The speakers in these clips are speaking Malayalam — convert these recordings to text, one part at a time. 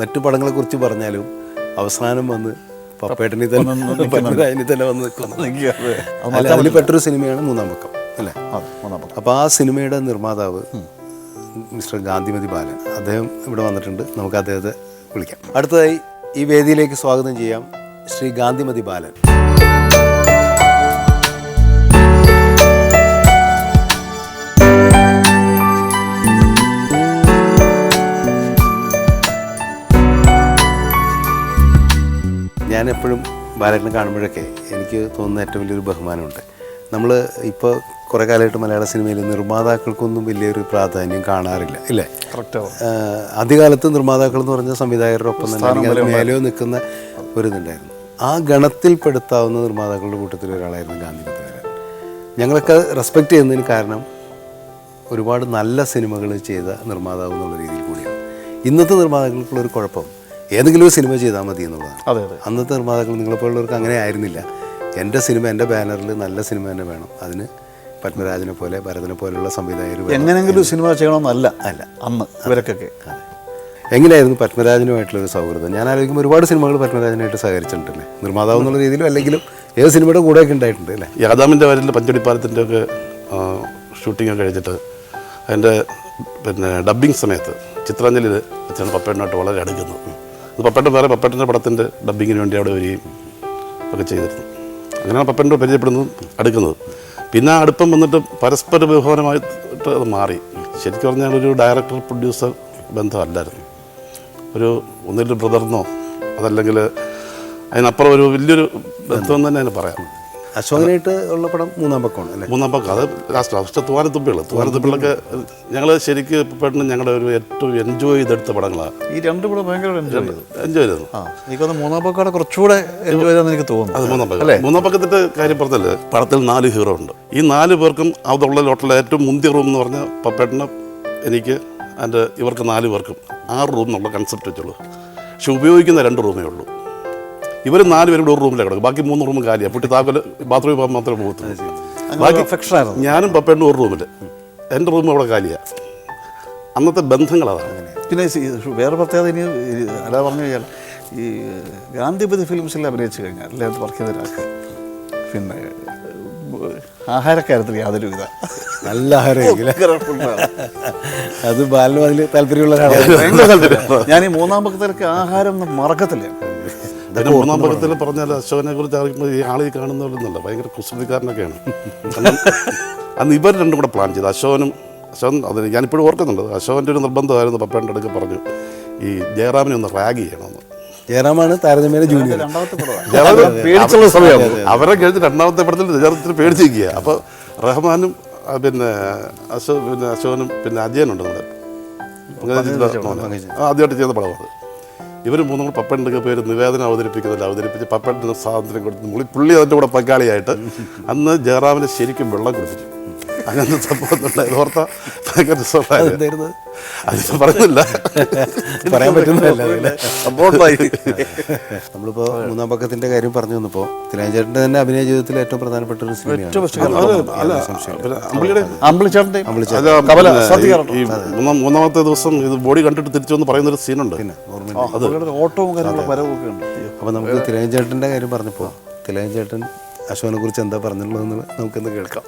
മറ്റു പടങ്ങളെക്കുറിച്ച് പറഞ്ഞാലും അവസാനം വന്ന് പപ്പേട്ടനിൽ തന്നെ പത്മരാജനിൽ തന്നെ വന്ന് നിൽക്കുന്നു. അതിൽ പെട്ടൊരു സിനിമയാണ് മൂന്നാം പക്കം അല്ലേ? അപ്പോൾ ആ സിനിമയുടെ നിർമ്മാതാവ് മിസ്റ്റർ ഗാന്ധിമതി ബാലൻ, അദ്ദേഹം ഇവിടെ വന്നിട്ടുണ്ട്. നമുക്ക് അദ്ദേഹത്തെ വിളിക്കാം. അടുത്തതായി ഈ വേദിയിലേക്ക് സ്വാഗതം ചെയ്യാം ശ്രീ ഗാന്ധിമതി ബാലൻ. ഞാൻ എപ്പോഴും ബാലനെ കാണുമ്പോഴൊക്കെ എനിക്ക് തോന്നുന്ന ഏറ്റവും വലിയൊരു ബഹുമാനമുണ്ട്. നമ്മൾ ഇപ്പോൾ കുറേ കാലമായിട്ട് മലയാള സിനിമയിൽ നിർമ്മാതാക്കൾക്കൊന്നും വലിയൊരു പ്രാധാന്യം കാണാറില്ല, ഇല്ലേ? ആദ്യകാലത്ത് നിർമ്മാതാക്കൾ എന്ന് പറഞ്ഞ സംവിധായകരുടെ ഒപ്പം തന്നെ മേലോ നിൽക്കുന്ന ഒരു ഇതുണ്ടായിരുന്നു. ആ ഗണത്തിൽപ്പെടുത്താവുന്ന നിർമ്മാതാക്കളുടെ കൂട്ടത്തിൽ ഒരാളായിരുന്നു ഗാന്ധിമതി ബാലൻ. ഞങ്ങളൊക്കെ റെസ്പെക്റ്റ് ചെയ്യുന്നതിന് കാരണം ഒരുപാട് നല്ല സിനിമകൾ ചെയ്ത നിർമ്മാതാവ് എന്നുള്ള രീതിയിൽ കൂടിയാണ്. ഇന്നത്തെ നിർമ്മാതാക്കൾക്കുള്ളൊരു കുഴപ്പം ഏതെങ്കിലും ഒരു സിനിമ ചെയ്താൽ മതി എന്നുള്ളതാണ്. അന്നത്തെ നിർമ്മാതാക്കൾ നിങ്ങളെപ്പോലുള്ളവർക്ക് അങ്ങനെ ആയിരുന്നില്ല. എൻ്റെ സിനിമ എൻ്റെ ബാനറിൽ നല്ല സിനിമ തന്നെ വേണം. അതിന് പത്മരാജനെ പോലെ ഭരതനെ പോലെയുള്ള സംവിധായകർ എങ്ങനെയെങ്കിലും സിനിമ ചെയ്യണമെന്നല്ല അന്ന് ഇവരൊക്കെ. എങ്ങനെയായിരുന്നു പത്മരാജനുമായിട്ടുള്ളൊരു സൗഹൃദം? ഞാൻ ആലോചിക്കുമ്പോൾ ഒരുപാട് സിനിമകൾ പത്മരാജനായിട്ട് സഹകരിച്ചിട്ടുണ്ടല്ലേ, നിർമ്മാതാവ് എന്നുള്ള രീതിയിലും അല്ലെങ്കിലും ഏത് സിനിമയുടെ കൂടെയൊക്കെ ഉണ്ടായിട്ടുണ്ട് അല്ലേ? യാദാമിൻ്റെ വരലിൽ പഞ്ചടിപ്പാലത്തിൻ്റെ ഒക്കെ ഷൂട്ടിങ്ങൊക്കെ കഴിച്ചിട്ട് അതിൻ്റെ ഡബ്ബിങ് സമയത്ത് ചിത്രാഞ്ജലിയിൽ വെച്ചാണ് പപ്പേട്ടനായിട്ട് വളരെ അടുക്കുന്നത്. അത് പപ്പേട്ടൻ വേറെ പപ്പേട്ടൻ്റെ പടത്തിൻ്റെ ഡബ്ബിങ്ങിന് വേണ്ടി അവിടെ വരികയും ഒക്കെ ചെയ്തിരുന്നു. അങ്ങനെയാണ് പപ്പേട്ടൻ പരിചയപ്പെടുന്നതും അടുക്കുന്നത്. പിന്നെ ആ അടുപ്പം വന്നിട്ട് പരസ്പര ബഹുമാനമായിട്ട് അത് മാറി. ശരിക്കും പറഞ്ഞാൽ ഒരു ഡയറക്ടർ പ്രൊഡ്യൂസർ ബന്ധമല്ലായിരുന്നു. ഒന്നിലൊരു ബ്രദറിനോ അതല്ലെങ്കിൽ അതിനപ്പുറം ഒരു വലിയൊരു ബന്ധം തന്നെ അതിന് പറയാം. അശോകനായിട്ട് ഉള്ള പടം മൂന്നാം പക്കമാണ് അല്ലേ? മൂന്നാം പക്കം അത് ലാസ്റ്റ്. പക്ഷേ തൂവാനത്തുപ്പികളൊക്കെ ഞങ്ങൾ ശരിക്കും പെട്ടെന്ന് ഞങ്ങളുടെ ഒരു ഏറ്റവും എൻജോയ് ചെയ്തെടുത്ത പടങ്ങളാണ് ഈ രണ്ട് പടം. ഭയങ്കര എൻജോയ് ചെയ്തു. എനിക്കൊന്ന് മൂന്നാം പക്കയുടെ കുറച്ചുകൂടെ എൻജോയ് ചെയ്തെന്ന് എനിക്ക് തോന്നുന്നു. അത് മൂന്നാം പക്കം. മൂന്നാം പക്കത്തിൻ്റെ കാര്യം പറഞ്ഞാൽ പടത്തിൽ 4 ഹീറോ ഉണ്ട്. ഈ 4 പേർക്കും അതുള്ള ലോട്ടിലെ ഏറ്റവും മുന്തിയ റൂം എന്ന് പറഞ്ഞാൽ പപ്പേട്ടന്, എനിക്ക്, അതിൻ്റെ ഇവർക്ക് 4 പേർക്കും 6 റൂം എന്നുള്ള കൺസെപ്റ്റ് വെച്ചുള്ളൂ. പക്ഷെ ഉപയോഗിക്കുന്ന 2 റൂമേ ഉള്ളൂ. ഇവർ 4 പേരും കൂടെ ഒരു റൂമിലാണ് കിടക്കും. ബാക്കി 3 റൂം കാലിയാണ്. പുട്ടി താക്കോല് ബാത്റൂമിൽ പോകാൻ മാത്രമേ പോകത്തുള്ളൂ. ബാക്കി ഞാനും പപ്പേട്ടനും ഒരു റൂമിൽ, എൻ്റെ റൂം അവിടെ കാലിയാണ്. അന്നത്തെ ബന്ധങ്ങൾ അതാണ്. പിന്നെ വേറെ പ്രത്യേകത ഇനി അല്ലാതെ പറഞ്ഞു കഴിഞ്ഞാൽ ഈ ഗാന്ധിമതി ഫിലിംസിൽ അഭിനയിച്ചു കഴിഞ്ഞാൽ അല്ലെങ്കിൽ വർക്ക് ചെയ്ത ഒരാൾക്ക് പിന്നെ ആഹാരക്കാര്യത്തിൽ യാതൊരു വിധ നല്ല ആഹാരം അത് ബാലിന് അതിൽ താല്പര്യമുള്ള ഞാൻ ഈ മൂന്നാം പക്കത്തിലൊക്കെ ആഹാരം മറക്കത്തില്ല. പിന്നെ മൂന്നാം പക്കത്തിൽ പറഞ്ഞാൽ അശോകനെ കുറിച്ച് അറിയുമ്പോൾ ഈ ആളീ കാണുന്നവരൊന്നുമല്ല, ഭയങ്കര കുസൃതിക്കാരനൊക്കെയാണ്. അന്ന് ഇവർ രണ്ടും കൂടെ പ്ലാൻ ചെയ്തു. അശോകൻ അത് ഞാനിപ്പോഴും ഓർക്കുന്നുണ്ട്. അശോകൻ്റെ ഒരു നിർബന്ധമായിരുന്നു പപ്പേൻ്റെ അടുക്ക് പറഞ്ഞു ഈ ജയറാമിനെ ഒന്ന് റാഗ് ചെയ്യണമെന്ന്. ജയറാമാണ് താരതമ്യേന ജൂനിയർ. പേടിച്ചുള്ള സമയമാണ് അവരെ കഴിഞ്ഞ് രണ്ടാമത്തെ പടത്തിൽ ജയറാമത്തിന് പേടിച്ചിരിക്കുക. അപ്പോൾ റഹ്മാനും പിന്നെ അശോകനും പിന്നെ അജയനുണ്ട് നമ്മുടെ ആദ്യമായിട്ട് ചെയ്യുന്ന പടമാണ്. ഇവർ 3 കൂടെ പപ്പേൻ്റെ പേര് നിവേദനം അവതരിപ്പിച്ച് പപ്പേൻ്റെ സ്വാതന്ത്ര്യം കൊടുത്ത് പുള്ളി അതിൻ്റെ കൂടെ പങ്കാളിയായിട്ട് അന്ന് ജയറാമിനെ ശരിക്കും വെള്ളം കുടിപ്പിച്ചു. അങ്ങനത്തെ സംഭവം ഉണ്ടായത് ഓർത്താ ഭയങ്കര രസമായിരുന്നു. അതിന് പറഞ്ഞില്ല, പറയാൻ പറ്റുന്നില്ല. നമ്മളിപ്പോൾ മൂന്നാം പക്കത്തിൻ്റെ കാര്യം പറഞ്ഞു വന്നപ്പോൾ തിലകചേട്ടൻ്റെ തന്നെ അഭിനയ ജീവിതത്തിലെ ഏറ്റവും പ്രധാനപ്പെട്ട ഒരു സിനിമയാണ് മൂന്നാമത്തെ ദിവസം ഇത് ബോഡി കണ്ടിട്ട് തിരിച്ചു വന്ന് പറയുന്നൊരു സീനുണ്ട്. ഓട്ടവും കാര്യങ്ങളും പരവൊക്കെ ഉണ്ട്. അപ്പോൾ നമുക്ക് തിലകചേട്ടൻ്റെ കാര്യം പറഞ്ഞപ്പോൾ തിലകചേട്ടൻ അശോകനെ കുറിച്ച് എന്താ പറഞ്ഞിട്ടുള്ളതെന്ന് നമുക്കൊന്ന് കേൾക്കാം.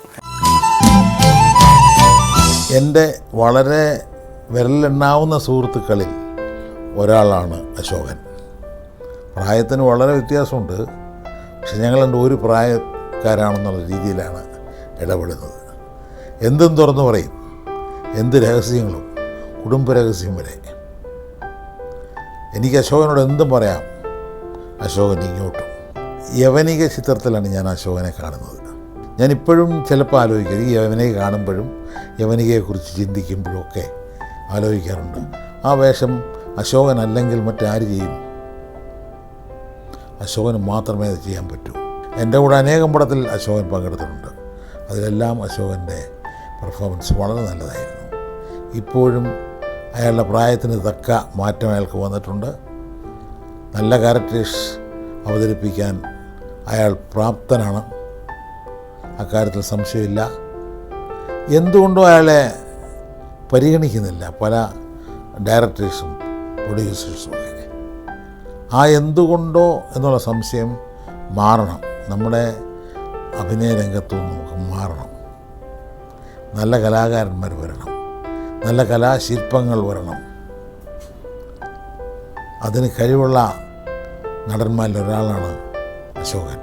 എൻ്റെ വളരെ വിരലെണ്ണാവുന്ന സുഹൃത്തുക്കളിൽ ഒരാളാണ് അശോകൻ. പ്രായത്തിന് വളരെ വ്യത്യാസമുണ്ട്. പക്ഷെ ഞങ്ങൾ ഒരു പ്രായക്കാരാണെന്നുള്ള രീതിയിലാണ് ഇടപെടുന്നത്. എന്തും തുറന്നു പറയും, എന്ത് രഹസ്യങ്ങളും, കുടുംബ രഹസ്യം വരെ. എനിക്ക് അശോകനോട് എന്തും പറയാം, അശോകൻ ഇങ്ങോട്ടും. യവനിക ചിത്രത്തിലാണ് ഞാൻ അശോകനെ കാണുന്നത്. ഞാനിപ്പോഴും ചിലപ്പോൾ ആലോചിക്കും, ഈ യവനിക കാണുമ്പോഴും യവനികയെക്കുറിച്ച് ചിന്തിക്കുമ്പോഴൊക്കെ ആലോചിക്കാറുണ്ട്, ആ വേഷം അശോകൻ അല്ലെങ്കിൽ മറ്റാര് ചെയ്യും? അശോകന് മാത്രമേ അത് ചെയ്യാൻ പറ്റൂ. എൻ്റെ കൂടെ അനേകം പടത്തിൽ അശോകൻ പങ്കെടുത്തിട്ടുണ്ട്. അതിലെല്ലാം അശോകൻ്റെ പെർഫോമൻസ് വളരെ നല്ലതായിരുന്നു. ഇപ്പോഴും അയാളുടെ പ്രായത്തിന് തക്ക മാറ്റം അയാൾക്ക് വന്നിട്ടുണ്ട്. നല്ല ക്യാരക്ടേഴ്സ് അവതരിപ്പിക്കാൻ അയാൾ പ്രാപ്തനാണ്, അക്കാര്യത്തിൽ സംശയമില്ല. എന്തുകൊണ്ടും അയാളെ പരിഗണിക്കുന്നില്ല പല ഡയറക്ടേഴ്സും പ്രൊഡ്യൂസേഴ്സും ഒക്കെ. ആ എന്തുകൊണ്ടോ എന്നുള്ള സംശയം മാറണം. നമ്മുടെ അഭിനയ രംഗത്തു നിന്ന് നമുക്ക് മാറണം. നല്ല കലാകാരന്മാർ വരണം, നല്ല കലാശില്പങ്ങൾ വരണം. അതിന് കഴിവുള്ള നടന്മാരിൽ ഒരാളാണ് അശോകൻ.